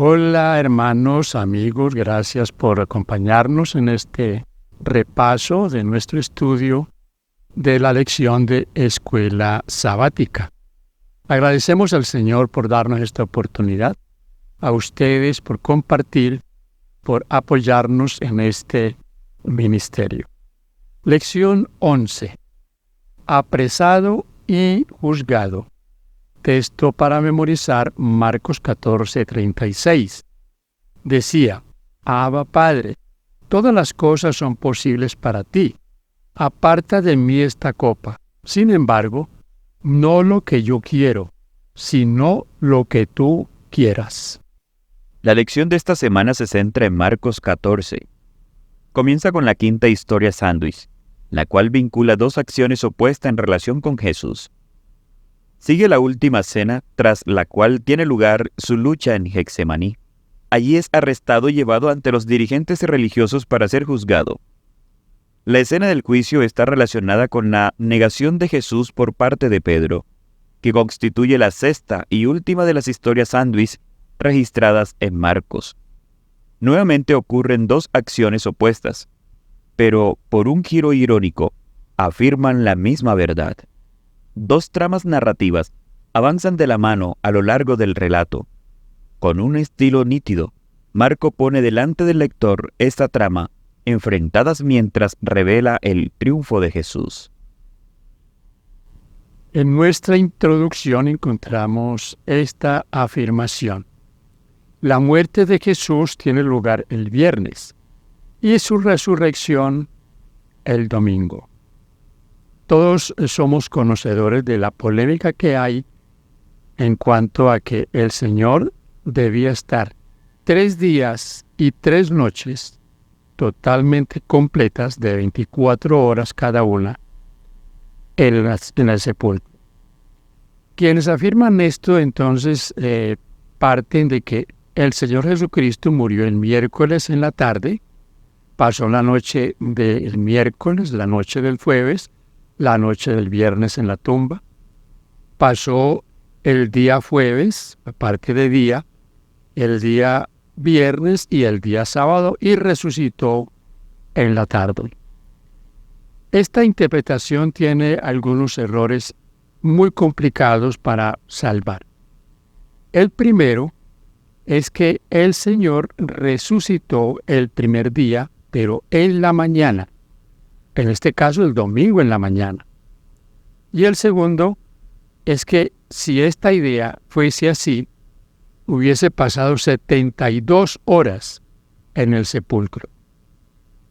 Hola hermanos, amigos, gracias por acompañarnos en este repaso de nuestro estudio de la lección de Escuela Sabática. Agradecemos al Señor por darnos esta oportunidad, a ustedes por compartir, por apoyarnos en este ministerio. Lección 11. Apresado y juzgado. Texto para memorizar Marcos 14:36. Decía: Abba Padre, todas las cosas son posibles para ti. Aparta de mí esta copa. Sin embargo, no lo que yo quiero, sino lo que tú quieras. La lección de esta semana se centra en Marcos 14. Comienza con la quinta historia sándwich, la cual vincula dos acciones opuestas en relación con Jesús. Sigue la última cena, tras la cual tiene lugar su lucha en Getsemaní. Allí es arrestado y llevado ante los dirigentes religiosos para ser juzgado. La escena del juicio está relacionada con la negación de Jesús por parte de Pedro, que constituye la sexta y última de las historias sándwich registradas en Marcos. Nuevamente ocurren dos acciones opuestas, pero por un giro irónico, afirman la misma verdad. Dos tramas narrativas avanzan de la mano a lo largo del relato. Con un estilo nítido, Marco pone delante del lector esta trama, enfrentadas mientras revela el triunfo de Jesús. En nuestra introducción encontramos esta afirmación. La muerte de Jesús tiene lugar el viernes y su resurrección el domingo. Todos somos conocedores de la polémica que hay en cuanto a que el Señor debía estar 3 días y 3 noches totalmente completas de 24 horas cada una en el sepulcro. Quienes afirman esto entonces parten de que el Señor Jesucristo murió el miércoles en la tarde, pasó la noche del miércoles, la noche del jueves, la noche del viernes en la tumba, pasó el día jueves, aparte de día, el día viernes y el día sábado y resucitó en la tarde. Esta interpretación tiene algunos errores muy complicados para salvar. El primero es que el Señor resucitó el primer día, pero en la mañana. En este caso, el domingo en la mañana. Y el segundo es que si esta idea fuese así, hubiese pasado 72 horas en el sepulcro.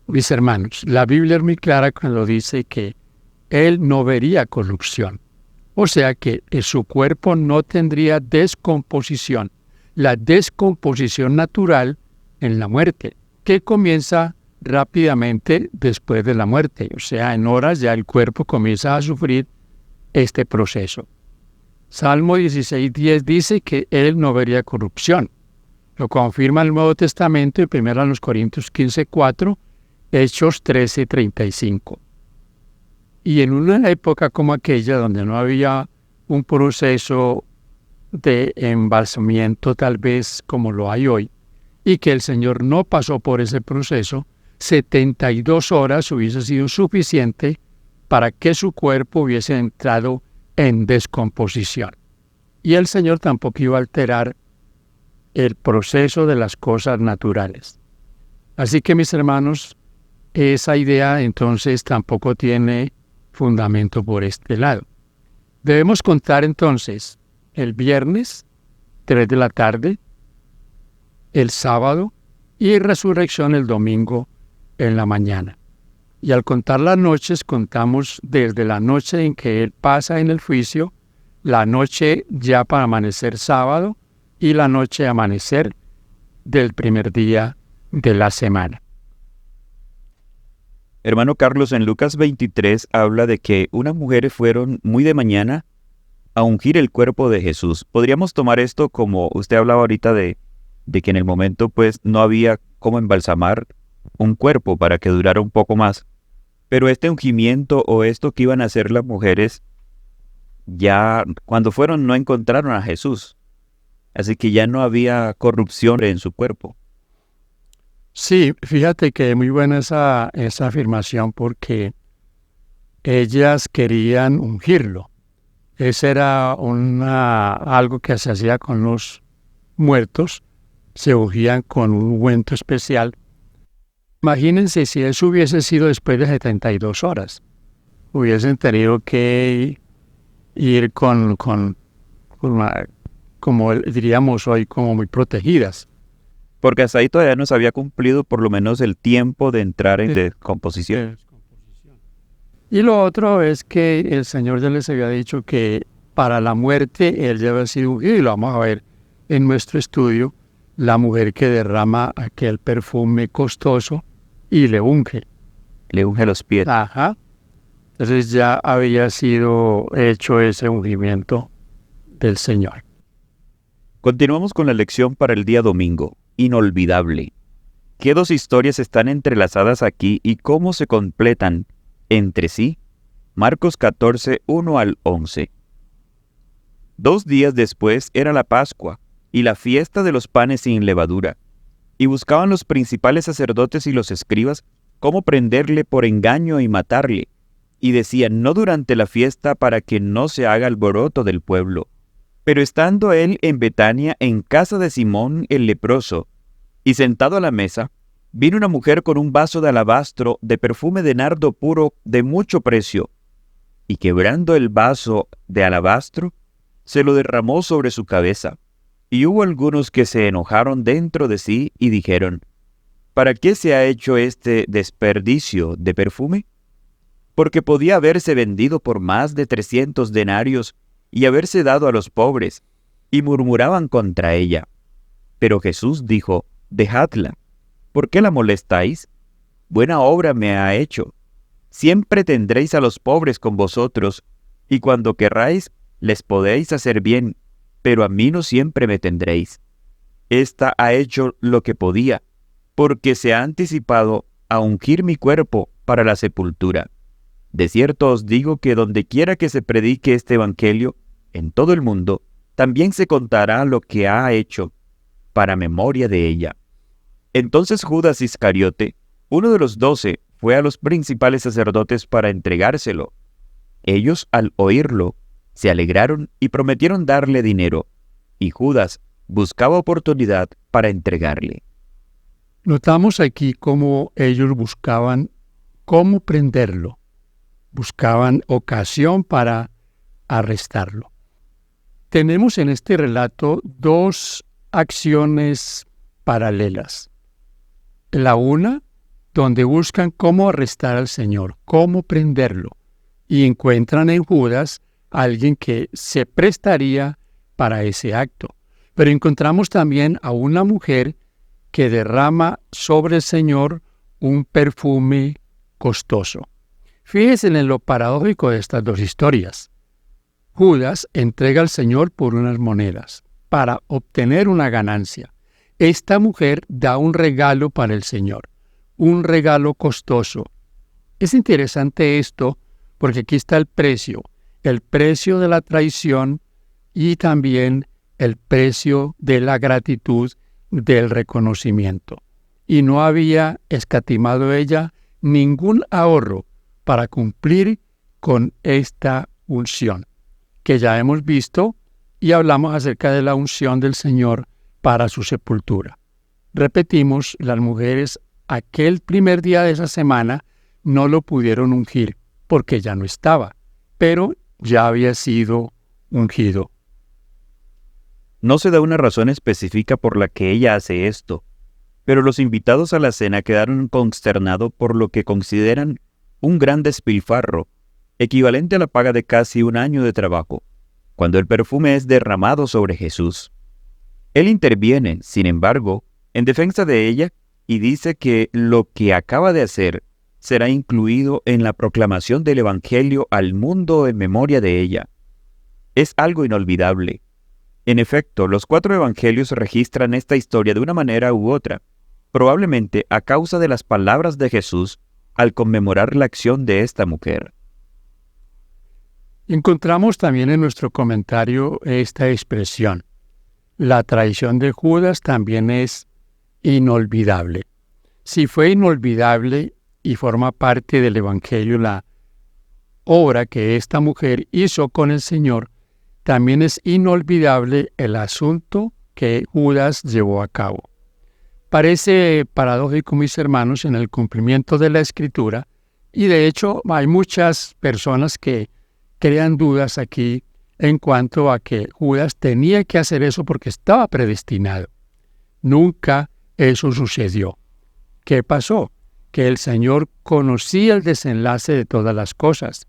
Mis hermanos, la Biblia es muy clara cuando dice que Él no vería corrupción. O sea que su cuerpo no tendría descomposición. La descomposición natural en la muerte, que comienza rápidamente después de la muerte, o sea, en horas ya el cuerpo comienza a sufrir este proceso. Salmo 16:10 dice que Él no vería corrupción. Lo confirma el Nuevo Testamento en 1 Corintios 15:4, Hechos 13:35. Y en una época como aquella, donde no había un proceso de embalsamiento tal vez como lo hay hoy, y que el Señor no pasó por ese proceso, 72 horas hubiese sido suficiente para que su cuerpo hubiese entrado en descomposición. Y el Señor tampoco iba a alterar el proceso de las cosas naturales. Así que, mis hermanos, esa idea entonces tampoco tiene fundamento por este lado. Debemos contar entonces el viernes, 3 de la tarde, el sábado y resurrección el domingo en la mañana. Y al contar las noches, contamos desde la noche en que Él pasa en el juicio, la noche ya para amanecer sábado y la noche amanecer del primer día de la semana. Hermano Carlos, en Lucas 23 habla de que unas mujeres fueron muy de mañana a ungir el cuerpo de Jesús. ¿Podríamos tomar esto como usted hablaba ahorita de que en el momento pues no había cómo embalsamar un cuerpo para que durara un poco más? Pero este ungimiento o esto que iban a hacer las mujeres, ya cuando fueron no encontraron a Jesús. así que ya no había corrupción en su cuerpo. Sí, fíjate que es muy buena esa afirmación porque ellas querían ungirlo. Ese era algo que se hacía con los muertos, se ungían con un ungüento especial. Imagínense si eso hubiese sido después de 72 horas. Hubiesen tenido que ir como diríamos hoy, como muy protegidas. Porque hasta ahí todavía no se había cumplido por lo menos el tiempo de entrar en descomposición. Y lo otro es que el Señor ya les había dicho que para la muerte Él ya había sido ungido, y lo vamos a ver en nuestro estudio, la mujer que derrama aquel perfume costoso y le unge. Le unge los pies. Ajá. Entonces ya había sido hecho ese ungimiento del Señor. Continuamos con la lección para el día domingo. Inolvidable. ¿Qué dos historias están entrelazadas aquí y cómo se completan entre sí? Marcos 14, 1 al 11. 2 días después era la Pascua y la fiesta de los panes sin levadura, y buscaban los principales sacerdotes y los escribas cómo prenderle por engaño y matarle, y decían: no durante la fiesta, para que no se haga alboroto del pueblo. Pero estando él en Betania, en casa de Simón el leproso, y sentado a la mesa, vino una mujer con un vaso de alabastro de perfume de nardo puro de mucho precio, y quebrando el vaso de alabastro, se lo derramó sobre su cabeza. Y hubo algunos que se enojaron dentro de sí y dijeron: ¿para qué se ha hecho este desperdicio de perfume? Porque podía haberse vendido por más de 300 denarios y haberse dado a los pobres, y murmuraban contra ella. Pero Jesús dijo: dejadla, ¿por qué la molestáis? Buena obra me ha hecho. Siempre tendréis a los pobres con vosotros, y cuando querráis les podéis hacer bien, pero a mí no siempre me tendréis. Esta ha hecho lo que podía, porque se ha anticipado a ungir mi cuerpo para la sepultura. De cierto os digo que donde quiera que se predique este evangelio, en todo el mundo, también se contará lo que ha hecho, para memoria de ella. Entonces Judas Iscariote, uno de los 12, fue a los principales sacerdotes para entregárselo. Ellos, al oírlo, se alegraron y prometieron darle dinero, y Judas buscaba oportunidad para entregarle. Notamos aquí cómo ellos buscaban cómo prenderlo, buscaban ocasión para arrestarlo. Tenemos en este relato dos acciones paralelas. La una, donde buscan cómo arrestar al Señor, cómo prenderlo, y encuentran en Judas a alguien que se prestaría para ese acto. Pero encontramos también a una mujer que derrama sobre el Señor un perfume costoso. Fíjense en lo paradójico de estas dos historias. Judas entrega al Señor por unas monedas para obtener una ganancia. Esta mujer da un regalo para el Señor, un regalo costoso. Es interesante esto porque aquí está el precio de la traición y también el precio de la gratitud, del reconocimiento. Y no había escatimado ella ningún ahorro para cumplir con esta unción, que ya hemos visto y hablamos acerca de la unción del Señor para su sepultura. Repetimos, las mujeres aquel primer día de esa semana no lo pudieron ungir porque ya no estaba, pero ya había sido ungido. No se da una razón específica por la que ella hace esto, pero los invitados a la cena quedaron consternados por lo que consideran un gran despilfarro, equivalente a la paga de casi un año de trabajo, cuando el perfume es derramado sobre Jesús. Él interviene, sin embargo, en defensa de ella y dice que lo que acaba de hacer será incluido en la proclamación del Evangelio al mundo en memoria de ella. Es algo inolvidable. En efecto, los 4 evangelios registran esta historia de una manera u otra, probablemente a causa de las palabras de Jesús al conmemorar la acción de esta mujer. Encontramos también en nuestro comentario esta expresión: la traición de Judas también es inolvidable. Si fue inolvidable y forma parte del Evangelio la obra que esta mujer hizo con el Señor, también es inolvidable el asunto que Judas llevó a cabo. Parece paradójico, mis hermanos, en el cumplimiento de la Escritura, y de hecho hay muchas personas que crean dudas aquí en cuanto a que Judas tenía que hacer eso porque estaba predestinado. Nunca eso sucedió. ¿Qué pasó? Que el Señor conocía el desenlace de todas las cosas.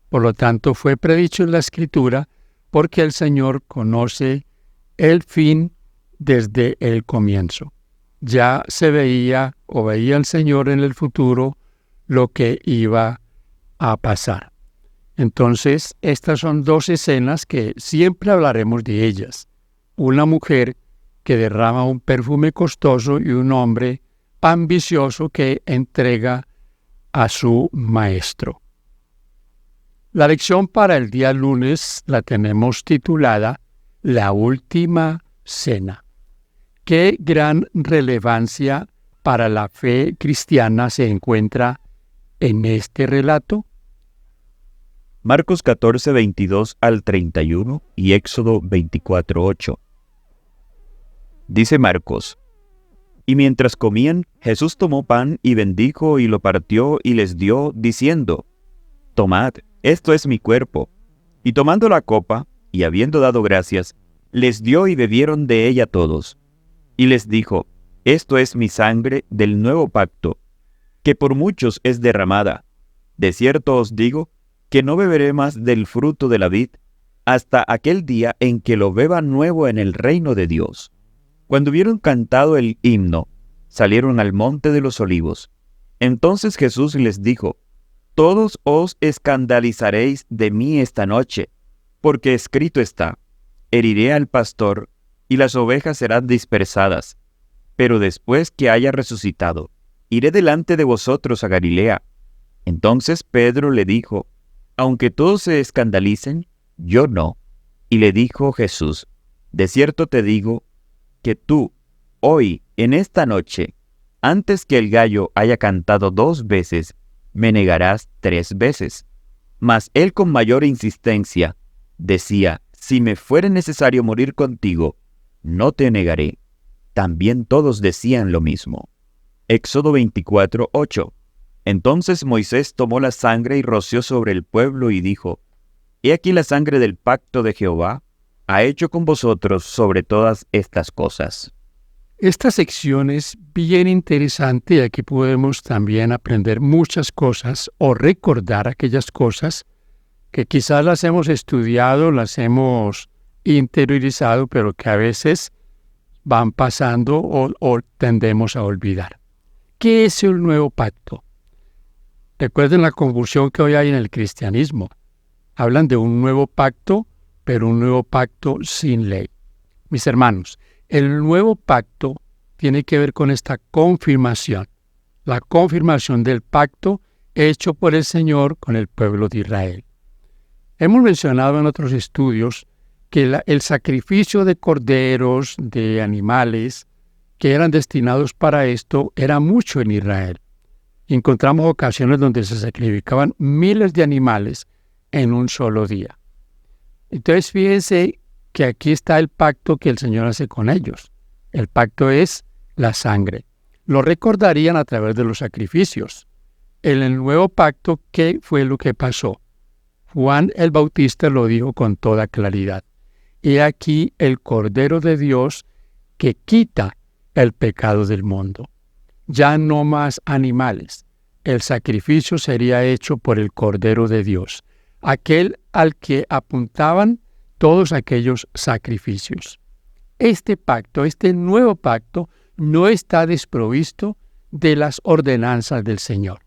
Por lo tanto, fue predicho en la Escritura porque el Señor conoce el fin desde el comienzo. Ya se veía o veía el Señor en el futuro lo que iba a pasar. Entonces, estas son dos escenas que siempre hablaremos de ellas. Una mujer que derrama un perfume costoso y un hombre ambicioso que entrega a su maestro. La lección para el día lunes la tenemos titulada La Última Cena. ¿Qué gran relevancia para la fe cristiana se encuentra en este relato? Marcos 14, 22 al 31 y Éxodo 24, 8. Dice Marcos: Y mientras comían, Jesús tomó pan y bendijo y lo partió y les dio, diciendo: Tomad, esto es mi cuerpo. Y tomando la copa, y habiendo dado gracias, les dio y bebieron de ella todos. Y les dijo: Esto es mi sangre del nuevo pacto, que por muchos es derramada. De cierto os digo, que no beberé más del fruto de la vid, hasta aquel día en que lo beba nuevo en el reino de Dios. Cuando hubieron cantado el himno, salieron al monte de los olivos. Entonces Jesús les dijo: Todos os escandalizaréis de mí esta noche, porque escrito está: Heriré al pastor, y las ovejas serán dispersadas. Pero después que haya resucitado, iré delante de vosotros a Galilea. Entonces Pedro le dijo: Aunque todos se escandalicen, yo no. Y le dijo Jesús: De cierto te digo, que tú, hoy, en esta noche, antes que el gallo haya cantado 2 veces, me negarás 3 veces. Mas él con mayor insistencia decía: Si me fuere necesario morir contigo, no te negaré. También todos decían lo mismo. Éxodo 24, 8. Entonces Moisés tomó la sangre y roció sobre el pueblo y dijo: He aquí la sangre del pacto de Jehová ha hecho con vosotros sobre todas estas cosas. Esta sección es bien interesante y aquí podemos también aprender muchas cosas o recordar aquellas cosas que quizás las hemos estudiado, las hemos interiorizado, pero que a veces van pasando o tendemos a olvidar. ¿Qué es el nuevo pacto? Recuerden la confusión que hoy hay en el cristianismo. Hablan de un nuevo pacto, pero un nuevo pacto sin ley. Mis hermanos, el nuevo pacto tiene que ver con esta confirmación. La confirmación del pacto hecho por el Señor con el pueblo de Israel. Hemos mencionado en otros estudios que el sacrificio de corderos, de animales, que eran destinados para esto, era mucho en Israel. Encontramos ocasiones donde se sacrificaban miles de animales en un solo día. Entonces fíjense que aquí está el pacto que el Señor hace con ellos. El pacto es la sangre. Lo recordarían a través de los sacrificios. En el nuevo pacto, ¿qué fue lo que pasó? Juan el Bautista lo dijo con toda claridad. He aquí el Cordero de Dios que quita el pecado del mundo. Ya no más animales. El sacrificio sería hecho por el Cordero de Dios, aquel al que apuntaban todos aquellos sacrificios. Este pacto, este nuevo pacto, no está desprovisto de las ordenanzas del Señor.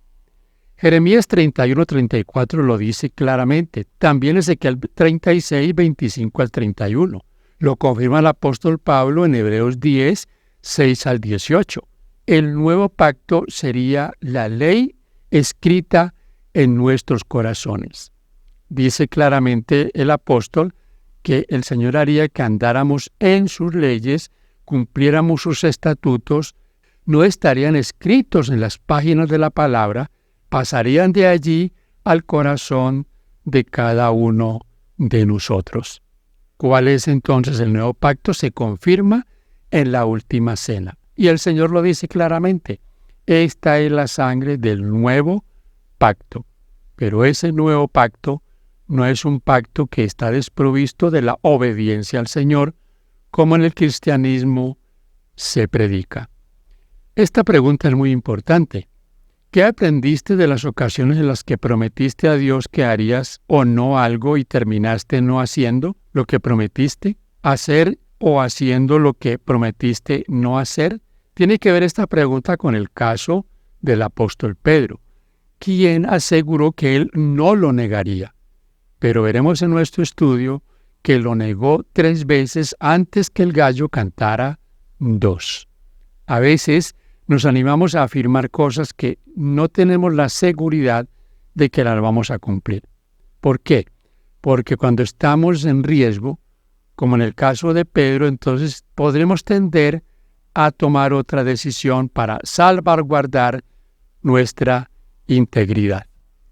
Jeremías 31-34 lo dice claramente. También Ezequiel 36, 25 al 31. Lo confirma el apóstol Pablo en Hebreos 10, 6 al 18. El nuevo pacto sería la ley escrita en nuestros corazones. Dice claramente el apóstol que el Señor haría que andáramos en sus leyes, cumpliéramos sus estatutos, no estarían escritos en las páginas de la palabra, pasarían de allí al corazón de cada uno de nosotros. ¿Cuál es entonces el nuevo pacto? Se confirma en la última cena. Y el Señor lo dice claramente, esta es la sangre del nuevo pacto. Pero ese nuevo pacto no es un pacto que está desprovisto de la obediencia al Señor, como en el cristianismo se predica. Esta pregunta es muy importante. ¿Qué aprendiste de las ocasiones en las que prometiste a Dios que harías o no algo y terminaste no haciendo lo que prometiste? ¿Hacer o haciendo lo que prometiste no hacer? Tiene que ver esta pregunta con el caso del apóstol Pedro, quien aseguró que él no lo negaría. Pero veremos en nuestro estudio que lo negó 3 veces antes que el gallo cantara 2. A veces nos animamos a afirmar cosas que no tenemos la seguridad de que las vamos a cumplir. ¿Por qué? Porque cuando estamos en riesgo, como en el caso de Pedro, entonces podremos tender a tomar otra decisión para salvaguardar nuestra integridad.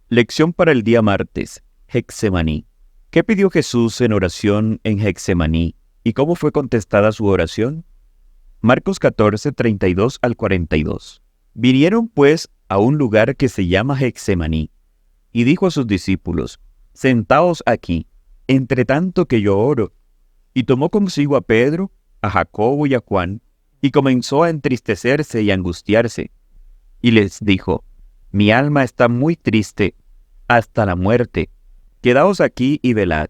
Lección para el día martes, Getsemaní. ¿Qué pidió Jesús en oración en Getsemaní y cómo fue contestada su oración? Marcos 14, 32 al 42. Vinieron pues a un lugar que se llama Getsemaní, y dijo a sus discípulos, sentaos aquí, entre tanto que yo oro. Y tomó consigo a Pedro, a Jacobo y a Juan, y comenzó a entristecerse y angustiarse. Y les dijo, mi alma está muy triste, hasta la muerte. Quedaos aquí y velad.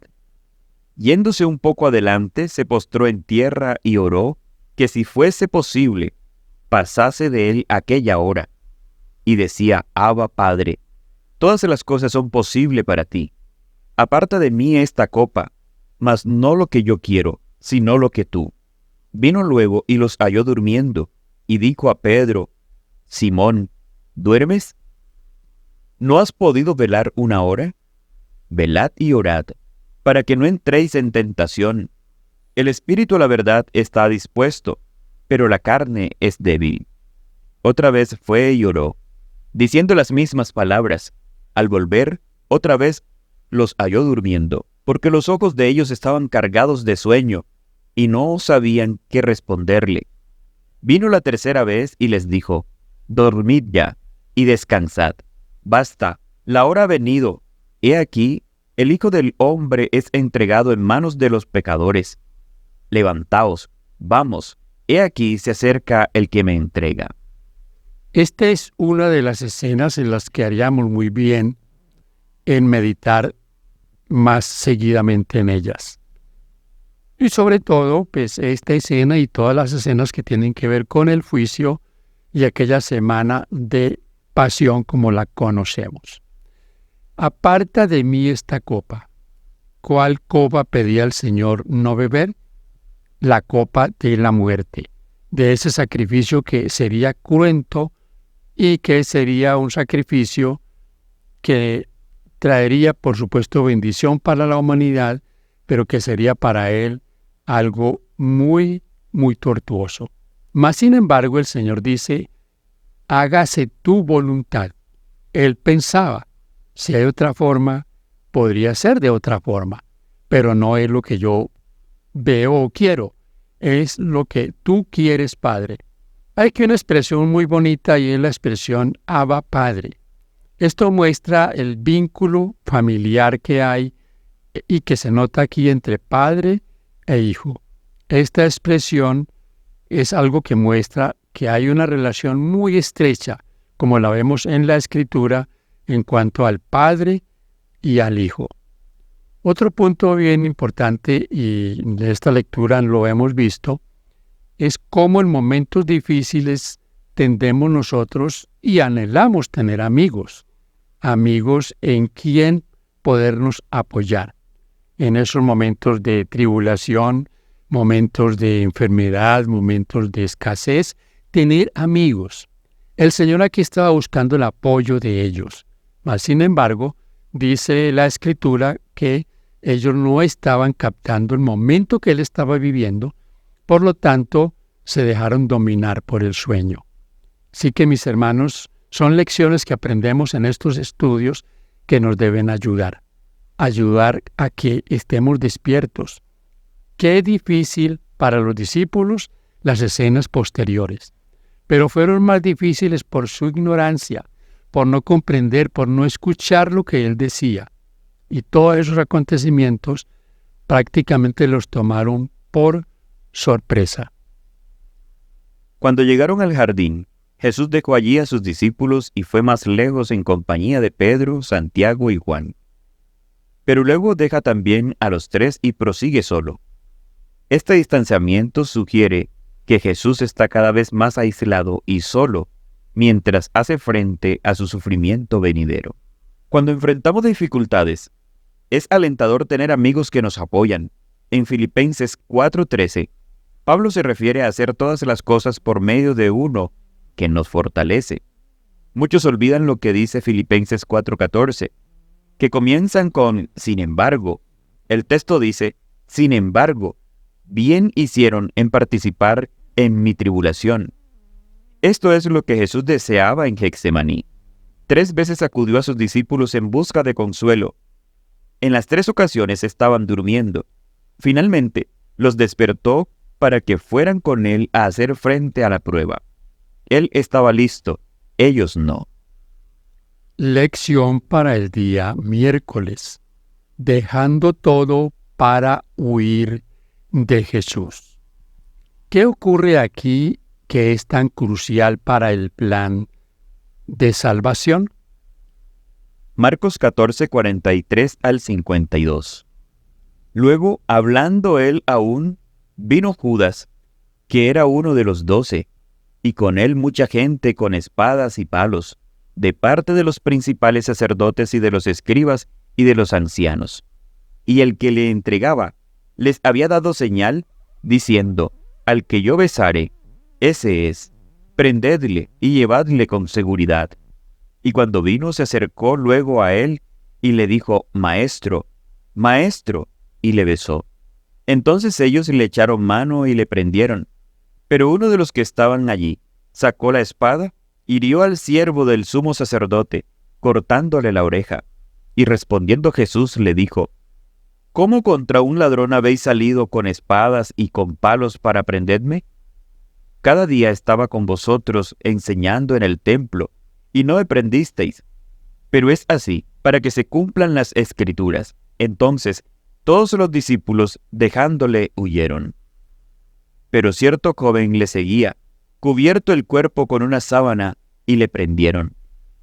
Yéndose un poco adelante, se postró en tierra y oró, que si fuese posible, pasase de él aquella hora. Y decía, Abba, Padre, todas las cosas son posibles para ti. Aparta de mí esta copa, mas no lo que yo quiero, sino lo que tú. Vino luego y los halló durmiendo, y dijo a Pedro, Simón, ¿duermes? ¿No has podido velar una hora? Velad y orad, para que no entréis en tentación. El espíritu a la verdad está dispuesto, pero la carne es débil. Otra vez fue y oró, diciendo las mismas palabras. Al volver, otra vez los halló durmiendo, porque los ojos de ellos estaban cargados de sueño, y no sabían qué responderle. Vino la tercera vez y les dijo, dormid ya, y descansad. Basta, la hora ha venido. He aquí, el Hijo del Hombre es entregado en manos de los pecadores. Levantaos, vamos, he aquí se acerca el que me entrega. Esta es una de las escenas en las que haríamos muy bien en meditar más seguidamente en ellas. Y sobre todo, pues esta escena y todas las escenas que tienen que ver con el juicio y aquella semana de pasión como la conocemos. Aparta de mí esta copa. ¿Cuál copa pedía el Señor no beber? La copa de la muerte, de ese sacrificio que sería cruento y que sería un sacrificio que traería, por supuesto, bendición para la humanidad, pero que sería para él algo muy, muy tortuoso. Mas, sin embargo, el Señor dice, hágase tu voluntad. Él pensaba, si hay otra forma, podría ser de otra forma, pero no es lo que yo veo o quiero, es lo que tú quieres, Padre. Hay aquí una expresión muy bonita y es la expresión Abba, Padre. Esto muestra el vínculo familiar que hay y que se nota aquí entre padre e hijo. Esta expresión es algo que muestra que hay una relación muy estrecha, como la vemos en la Escritura, en cuanto al Padre y al Hijo. Otro punto bien importante, y de esta lectura lo hemos visto, es cómo en momentos difíciles tendemos nosotros y anhelamos tener amigos en quien podernos apoyar. En esos momentos de tribulación, momentos de enfermedad, momentos de escasez, tener amigos. El Señor aquí estaba buscando el apoyo de ellos. Mas, sin embargo, dice la Escritura que Ellos no estaban captando el momento que él estaba viviendo, por lo tanto, se dejaron dominar por el sueño. Así que, mis hermanos, son lecciones que aprendemos en estos estudios que nos deben ayudar a que estemos despiertos. Qué difícil para los discípulos las escenas posteriores, pero fueron más difíciles por su ignorancia, por no comprender, por no escuchar lo que él decía. Y todos esos acontecimientos prácticamente los tomaron por sorpresa. Cuando llegaron al jardín, Jesús dejó allí a sus discípulos y fue más lejos en compañía de Pedro, Santiago y Juan. Pero luego deja también a los tres y prosigue solo. Este distanciamiento sugiere que Jesús está cada vez más aislado y solo mientras hace frente a su sufrimiento venidero. Cuando enfrentamos dificultades, es alentador tener amigos que nos apoyan. En Filipenses 4:13, Pablo se refiere a hacer todas las cosas por medio de uno que nos fortalece. Muchos olvidan lo que dice Filipenses 4:14, que comienzan con sin embargo. El texto dice, sin embargo, bien hicieron en participar en mi tribulación. Esto es lo que Jesús deseaba en Getsemaní. 3 veces acudió a sus discípulos en busca de consuelo. En las 3 ocasiones estaban durmiendo. Finalmente, los despertó para que fueran con él a hacer frente a la prueba. Él estaba listo, ellos no. Lección para el día miércoles. Dejando todo para huir de Jesús. ¿Qué ocurre aquí que es tan crucial para el plan de salvación? Marcos 14:43 al 52. Luego, hablando él aún, vino Judas, que era uno de los 12, y con él mucha gente con espadas y palos, de parte de los principales sacerdotes y de los escribas y de los ancianos. Y el que le entregaba les había dado señal, diciendo, al que yo besare, ese es, prendedle y llevadle con seguridad. Y cuando vino se acercó luego a él y le dijo, Maestro, Maestro, y le besó. Entonces ellos le echaron mano y le prendieron. Pero uno de los que estaban allí sacó la espada, hirió al siervo del sumo sacerdote, cortándole la oreja. Y respondiendo Jesús le dijo, ¿cómo contra un ladrón habéis salido con espadas y con palos para prenderme? Cada día estaba con vosotros enseñando en el templo, y no me prendisteis. Pero es así, para que se cumplan las Escrituras. Entonces, todos los discípulos, dejándole, huyeron. Pero cierto joven le seguía, cubierto el cuerpo con una sábana, y le prendieron.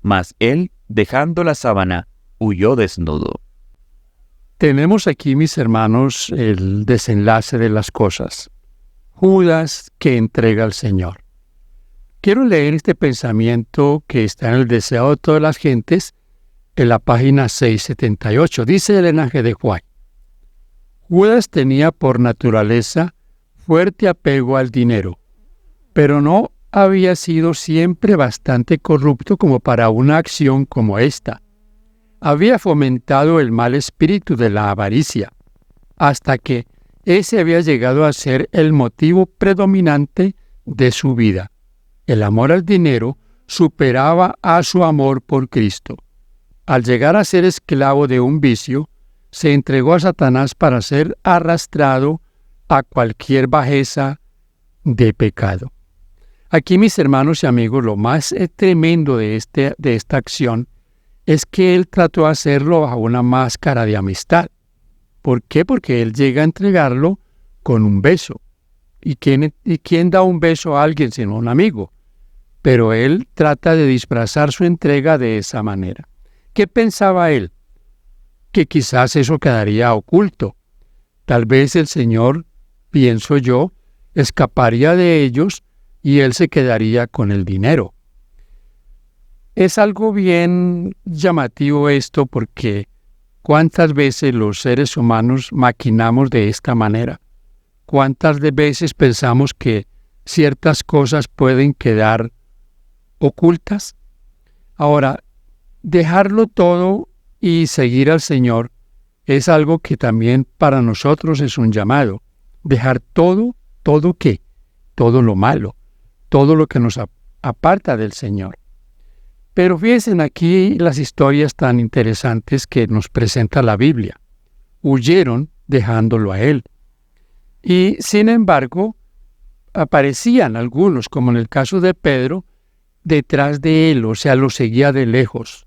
Mas él, dejando la sábana, huyó desnudo. Tenemos aquí, mis hermanos, el desenlace de las cosas. Judas que entrega al Señor. Quiero leer este pensamiento que está en el deseo de todas las gentes en la página 678. Dice el linaje de Juan. Judas tenía por naturaleza fuerte apego al dinero, pero no había sido siempre bastante corrupto como para una acción como esta. Había fomentado el mal espíritu de la avaricia, hasta que ese había llegado a ser el motivo predominante de su vida. El amor al dinero superaba a su amor por Cristo. Al llegar a ser esclavo de un vicio, se entregó a Satanás para ser arrastrado a cualquier bajeza de pecado. Aquí, mis hermanos y amigos, lo más tremendo de esta acción es que él trató de hacerlo bajo una máscara de amistad. ¿Por qué? Porque él llega a entregarlo con un beso. ¿Y quién da un beso a alguien sino un amigo? Pero él trata de disfrazar su entrega de esa manera. ¿Qué pensaba él? Que quizás eso quedaría oculto. Tal vez el Señor, pienso yo, escaparía de ellos y él se quedaría con el dinero. Es algo bien llamativo esto porque ¿cuántas veces los seres humanos maquinamos de esta manera? ¿Cuántas veces pensamos que ciertas cosas pueden quedar ocultas? Ahora, dejarlo todo y seguir al Señor es algo que también para nosotros es un llamado. Dejar todo, ¿todo qué? Todo lo malo, todo lo que nos aparta del Señor. Pero fíjense aquí las historias tan interesantes que nos presenta la Biblia. Huyeron dejándolo a Él. Y sin embargo, aparecían algunos, como en el caso de Pedro, detrás de Él, o sea, lo seguía de lejos.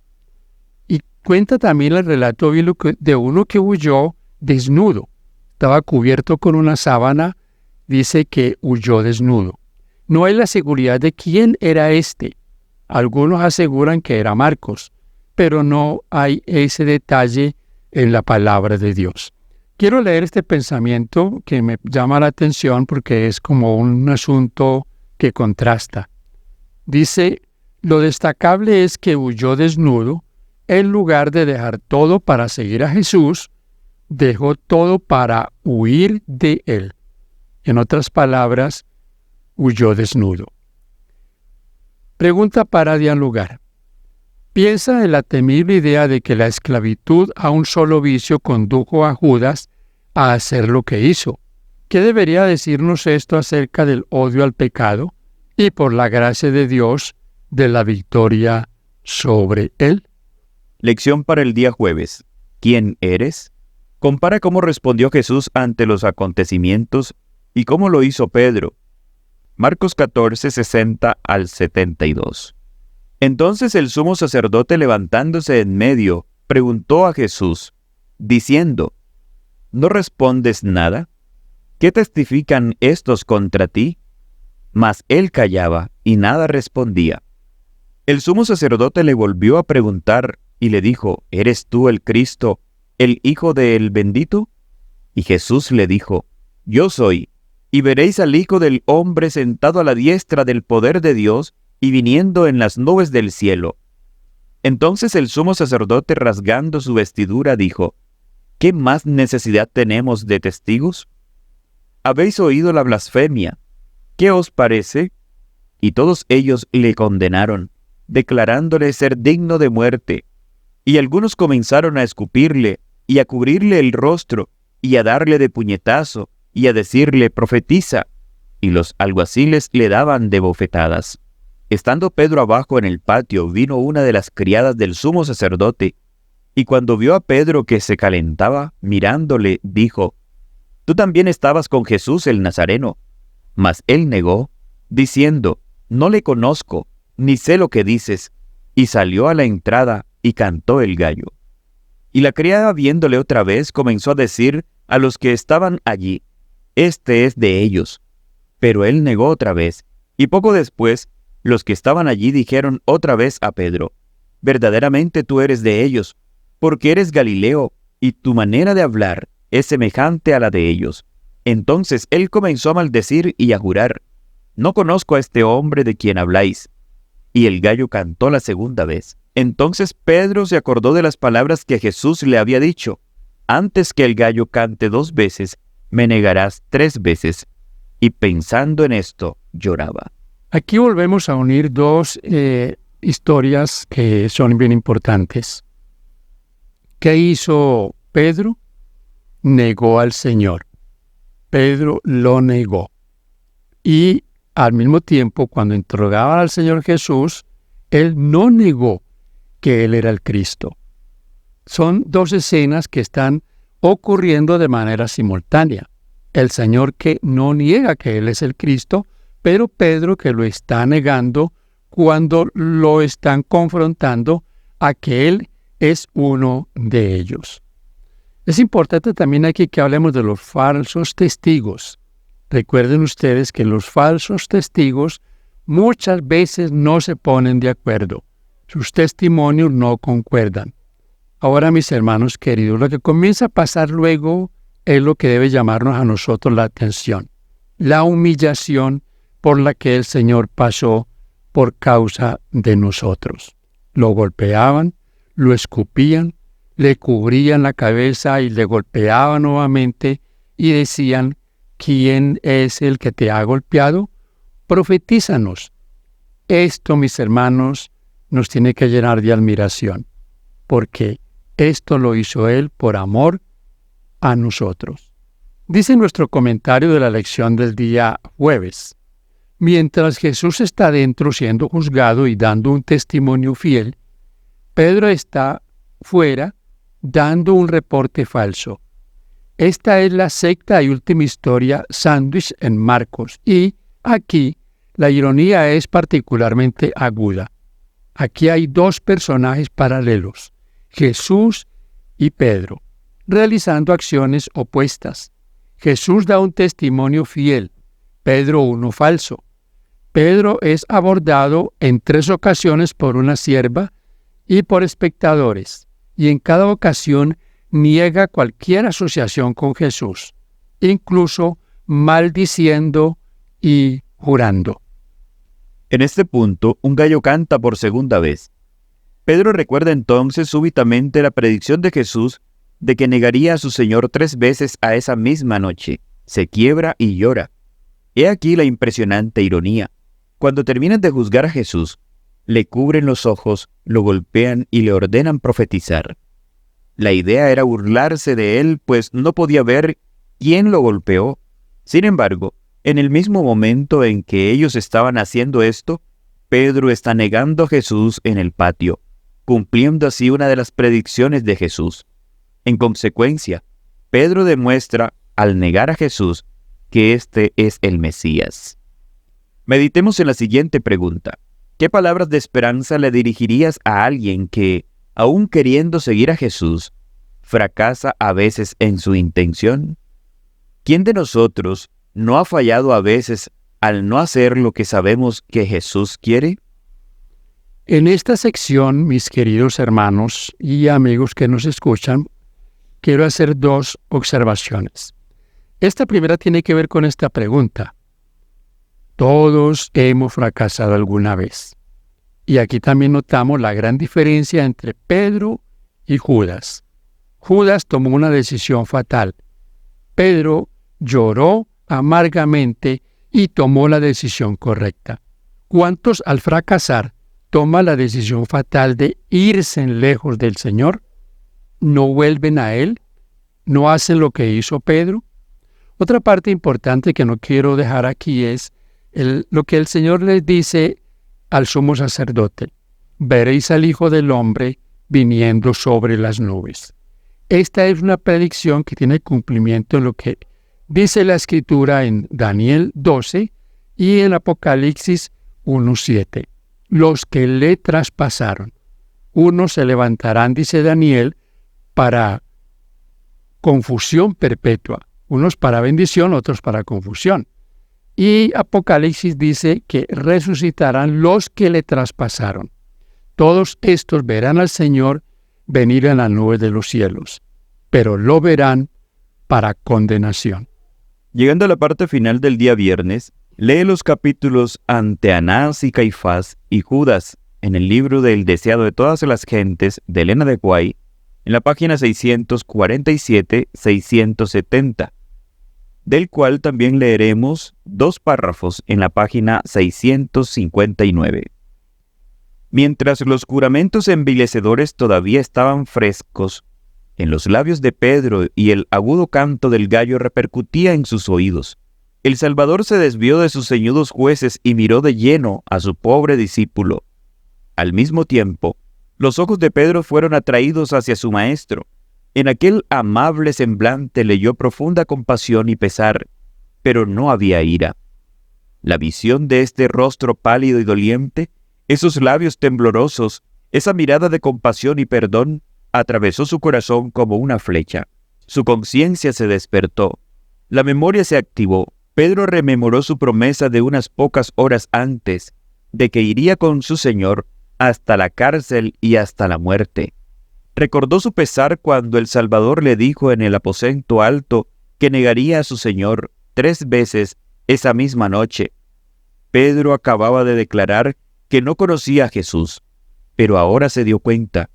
Y cuenta también el relato bíblico de uno que huyó desnudo. Estaba cubierto con una sábana, dice que huyó desnudo. No hay la seguridad de quién era este. Algunos aseguran que era Marcos, pero no hay ese detalle en la palabra de Dios. Quiero leer este pensamiento que me llama la atención porque es como un asunto que contrasta. Dice, lo destacable es que huyó desnudo, en lugar de dejar todo para seguir a Jesús, dejó todo para huir de Él. En otras palabras, huyó desnudo. Pregunta para dialogar. Piensa en la temible idea de que la esclavitud a un solo vicio condujo a Judas a hacer lo que hizo. ¿Qué debería decirnos esto acerca del odio al pecado y, por la gracia de Dios, de la victoria sobre él? Lección para el día jueves. ¿Quién eres? Compara cómo respondió Jesús ante los acontecimientos y cómo lo hizo Pedro. Marcos 14, 60 al 72. Entonces el sumo sacerdote, levantándose en medio, preguntó a Jesús, diciendo, ¿no respondes nada? ¿Qué testifican estos contra ti? Mas él callaba y nada respondía. El sumo sacerdote le volvió a preguntar y le dijo, ¿eres tú el Cristo, el Hijo del Bendito? Y Jesús le dijo, yo soy. Y veréis al Hijo del Hombre sentado a la diestra del poder de Dios y viniendo en las nubes del cielo. Entonces el sumo sacerdote, rasgando su vestidura, dijo, ¿qué más necesidad tenemos de testigos? Habéis oído la blasfemia. ¿Qué os parece? Y todos ellos le condenaron, declarándole ser digno de muerte. Y algunos comenzaron a escupirle, y a cubrirle el rostro, y a darle de puñetazo, y a decirle, profetiza. Y los alguaciles le daban de bofetadas. Estando Pedro abajo en el patio, vino una de las criadas del sumo sacerdote, y cuando vio a Pedro que se calentaba, mirándole, dijo, tú también estabas con Jesús el Nazareno. Mas él negó, diciendo, no le conozco, ni sé lo que dices. Y salió a la entrada, y cantó el gallo. Y la criada, viéndole otra vez, comenzó a decir a los que estaban allí, este es de ellos. Pero él negó otra vez, y poco después, los que estaban allí dijeron otra vez a Pedro, verdaderamente tú eres de ellos, porque eres Galileo, y tu manera de hablar es semejante a la de ellos. Entonces él comenzó a maldecir y a jurar, no conozco a este hombre de quien habláis. Y el gallo cantó la segunda vez. Entonces Pedro se acordó de las palabras que Jesús le había dicho, antes que el gallo cante 2 veces, me negarás 3 veces. Y pensando en esto, lloraba. Aquí volvemos a unir 2 historias que son bien importantes. ¿Qué hizo Pedro? Negó al Señor. Pedro lo negó. Y al mismo tiempo, cuando interrogaban al Señor Jesús, él no negó que él era el Cristo. Son 2 escenas que están ocurriendo de manera simultánea. El Señor que no niega que Él es el Cristo, pero Pedro que lo está negando cuando lo están confrontando a que Él es uno de ellos. Es importante también aquí que hablemos de los falsos testigos. Recuerden ustedes que los falsos testigos muchas veces no se ponen de acuerdo. Sus testimonios no concuerdan. Ahora, mis hermanos queridos, lo que comienza a pasar luego es lo que debe llamarnos a nosotros la atención. La humillación por la que el Señor pasó por causa de nosotros. Lo golpeaban, lo escupían, le cubrían la cabeza y le golpeaban nuevamente y decían, ¿quién es el que te ha golpeado? Profetízanos. Esto, mis hermanos, nos tiene que llenar de admiración, porque esto lo hizo Él por amor a nosotros. Dice nuestro comentario de la lección del día jueves: mientras Jesús está dentro siendo juzgado y dando un testimonio fiel, Pedro está fuera dando un reporte falso. Esta es la sexta y última historia sándwich en Marcos, y aquí la ironía es particularmente aguda. Aquí hay dos personajes paralelos, Jesús y Pedro, realizando acciones opuestas. Jesús da un testimonio fiel, Pedro uno falso. Pedro es abordado en 3 ocasiones por una sierva y por espectadores, y en cada ocasión niega cualquier asociación con Jesús, incluso maldiciendo y jurando. En este punto, un gallo canta por segunda vez. Pedro recuerda entonces súbitamente la predicción de Jesús de que negaría a su Señor 3 veces a esa misma noche. Se quiebra y llora. He aquí la impresionante ironía. Cuando terminan de juzgar a Jesús, le cubren los ojos, lo golpean y le ordenan profetizar. La idea era burlarse de él, pues no podía ver quién lo golpeó. Sin embargo, en el mismo momento en que ellos estaban haciendo esto, Pedro está negando a Jesús en el patio, cumpliendo así una de las predicciones de Jesús. En consecuencia, Pedro demuestra, al negar a Jesús, que éste es el Mesías. Meditemos en la siguiente pregunta. ¿Qué palabras de esperanza le dirigirías a alguien que, aún queriendo seguir a Jesús, fracasa a veces en su intención? ¿Quién de nosotros no ha fallado a veces al no hacer lo que sabemos que Jesús quiere? En esta sección, mis queridos hermanos y amigos que nos escuchan, quiero hacer 2 observaciones. Esta primera tiene que ver con esta pregunta. Todos hemos fracasado alguna vez. Y aquí también notamos la gran diferencia entre Pedro y Judas. Judas tomó una decisión fatal. Pedro lloró amargamente y tomó la decisión correcta. ¿Cuántos al fracasar toman la decisión fatal de irse lejos del Señor? ¿No vuelven a Él? ¿No hacen lo que hizo Pedro? Otra parte importante que no quiero dejar aquí es lo que el Señor les dice al sumo sacerdote: veréis al Hijo del Hombre viniendo sobre las nubes. Esta es una predicción que tiene cumplimiento en lo que dice la Escritura en Daniel 12 y en Apocalipsis 1:7. Los que le traspasaron, unos se levantarán, dice Daniel, para confusión perpetua, unos para bendición, otros para confusión. Y Apocalipsis dice que resucitarán los que le traspasaron. Todos estos verán al Señor venir en la nube de los cielos, pero lo verán para condenación. Llegando a la parte final del día viernes, lee los capítulos ante Anás y Caifás y Judas en el libro del Deseado de todas las gentes de Elena de White, en la página 647-670, del cual también leeremos 2 párrafos en la página 659. Mientras los juramentos envilecedores todavía estaban frescos en los labios de Pedro y el agudo canto del gallo repercutía en sus oídos, el Salvador se desvió de sus ceñudos jueces y miró de lleno a su pobre discípulo. Al mismo tiempo, los ojos de Pedro fueron atraídos hacia su maestro. En aquel amable semblante leyó profunda compasión y pesar, pero no había ira. La visión de este rostro pálido y doliente, esos labios temblorosos, esa mirada de compasión y perdón, atravesó su corazón como una flecha. Su conciencia se despertó. La memoria se activó. Pedro rememoró su promesa de unas pocas horas antes, de que iría con su Señor hasta la cárcel y hasta la muerte. Recordó su pesar cuando el Salvador le dijo en el aposento alto que negaría a su Señor 3 veces esa misma noche. Pedro acababa de declarar que no conocía a Jesús, pero ahora se dio cuenta,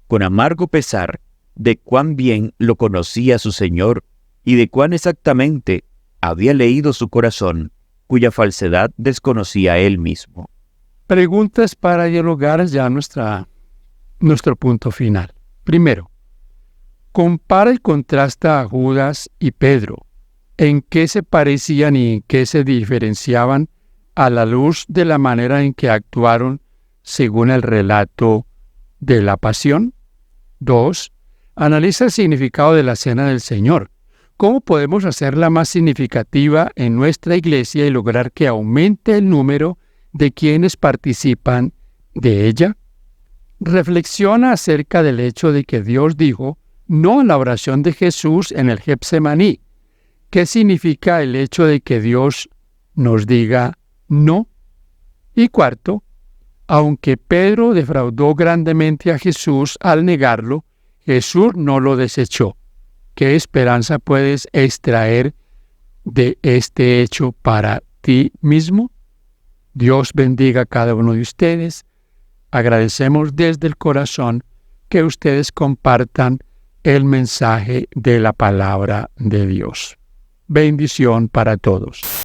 con amargo pesar, de cuán bien lo conocía su Señor y de cuán exactamente había leído su corazón, cuya falsedad desconocía él mismo. Preguntas para dialogar ya nuestro punto final. Primero, Compara y contrasta a Judas y Pedro. ¿En qué se parecían y en qué se diferenciaban a la luz de la manera en que actuaron según el relato de la pasión? 2. Analiza el significado de la Cena del Señor. ¿Cómo podemos hacerla más significativa en nuestra iglesia y lograr que aumente el número de quienes participan de ella? Reflexiona acerca del hecho de que Dios dijo no a la oración de Jesús en el Getsemaní. ¿Qué significa el hecho de que Dios nos diga no? Y 4. Aunque Pedro defraudó grandemente a Jesús al negarlo, Jesús no lo desechó. ¿Qué esperanza puedes extraer de este hecho para ti mismo? Dios bendiga a cada uno de ustedes. Agradecemos desde el corazón que ustedes compartan el mensaje de la palabra de Dios. Bendición para todos.